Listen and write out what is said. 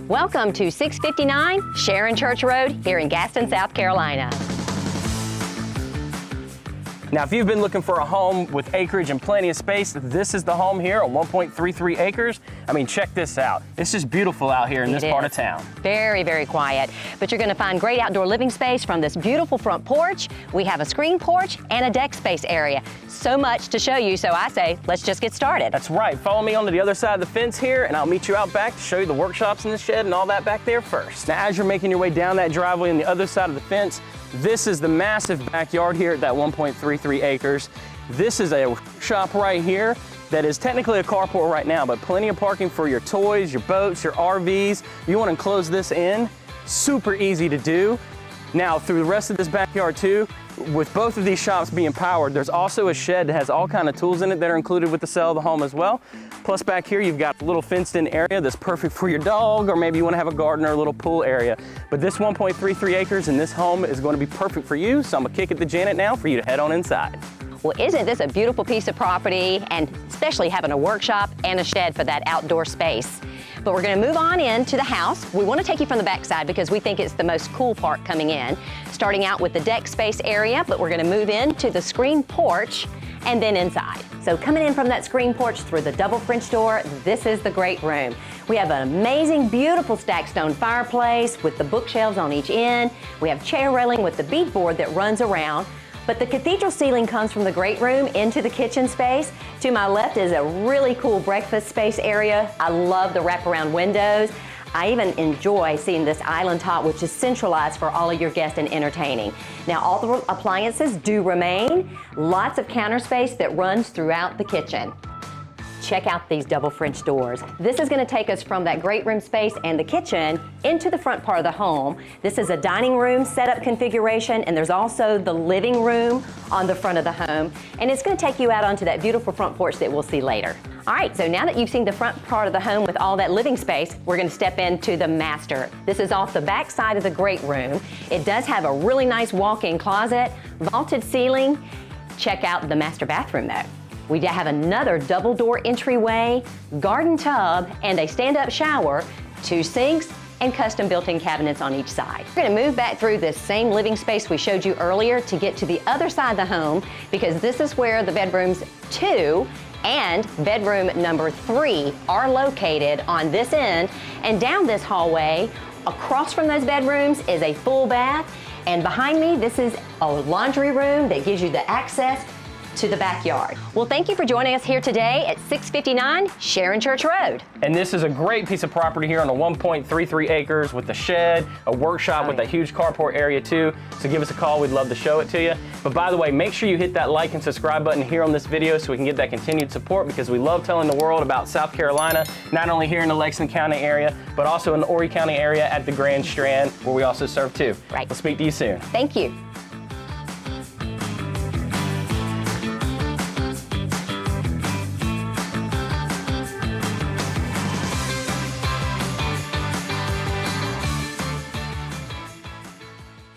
Welcome to 659 Sharon Church Road here in Gaston, South Carolina. Now, if you've been looking for a home with acreage and plenty of space, this is the home here at 1.33 acres. I mean, check this out. It's just beautiful out here in this part of town. Very, very quiet. But you're going to find great outdoor living space from this beautiful front porch. We have a screen porch and a deck space area. So much to show you, so I say, let's just get started. That's right. Follow me onto the other side of the fence here, and I'll meet you out back to show you the workshops in the shed and all that back there first. Now, as you're making your way down that driveway on the other side of the fence, this is the massive backyard here at that 1.33 acres. This is a shop right here that is technically a carport right now, but plenty of parking for your toys, your boats, your RVs. You want to close this in, super easy to do. Now, through the rest of this backyard too, with both of these shops being powered, there's also a shed that has all kind of tools in it that are included with the sale of the home as well. Plus back here, you've got a little fenced in area that's perfect for your dog, or maybe you want to have a garden or a little pool area. But this 1.33 acres in this home is going to be perfect for you. So I'm gonna kick it to Janet now for you to head on inside. Well, isn't this a beautiful piece of property, and especially having a workshop and a shed for that outdoor space. But we're going to move on into the house. We want to take you from the backside because we think it's the most cool part coming in. Starting out with the deck space area, but we're going to move into the screen porch and then inside. So coming in from that screen porch through the double French door, this is the great room. We have an amazing, beautiful stacked stone fireplace with the bookshelves on each end. We have chair railing with the beadboard that runs around. But the cathedral ceiling comes from the great room into the kitchen space. To my left is a really cool breakfast space area. I love the wraparound windows. I even enjoy seeing this island top, which is centralized for all of your guests and entertaining. Now, all the appliances do remain. Lots of counter space that runs throughout the kitchen. Check out these double French doors. This is going to take us from that great room space and the kitchen into the front part of the home. This is a dining room setup configuration, and there's also the living room on the front of the home. And it's going to take you out onto that beautiful front porch that we'll see later. All right, so now that you've seen the front part of the home with all that living space, we're going to step into the master. This is off the back side of the great room. It does have a really nice walk-in closet, vaulted ceiling. Check out the master bathroom though. We have another double door entryway, garden tub, and a stand-up shower, 2 sinks, and custom built-in cabinets on each side. We're gonna move back through this same living space we showed you earlier to get to the other side of the home, because this is where the bedrooms 2 and bedroom number 3 are located on this end. And down this hallway, across from those bedrooms, is a full bath. And behind me, this is a laundry room that gives you the access to the backyard. Well, thank you for joining us here today at 659 Sharon Church Road. And this is a great piece of property here on the 1.33 acres with a shed, a workshop with a huge carport area too. So give us a call, we'd love to show it to you. But by the way, make sure you hit that like and subscribe button here on this video so we can get that continued support, because we love telling the world about South Carolina, not only here in the Lexington County area, but also in the Horry County area at the Grand Strand, where we also serve too. Right. We'll speak to you soon. Thank you.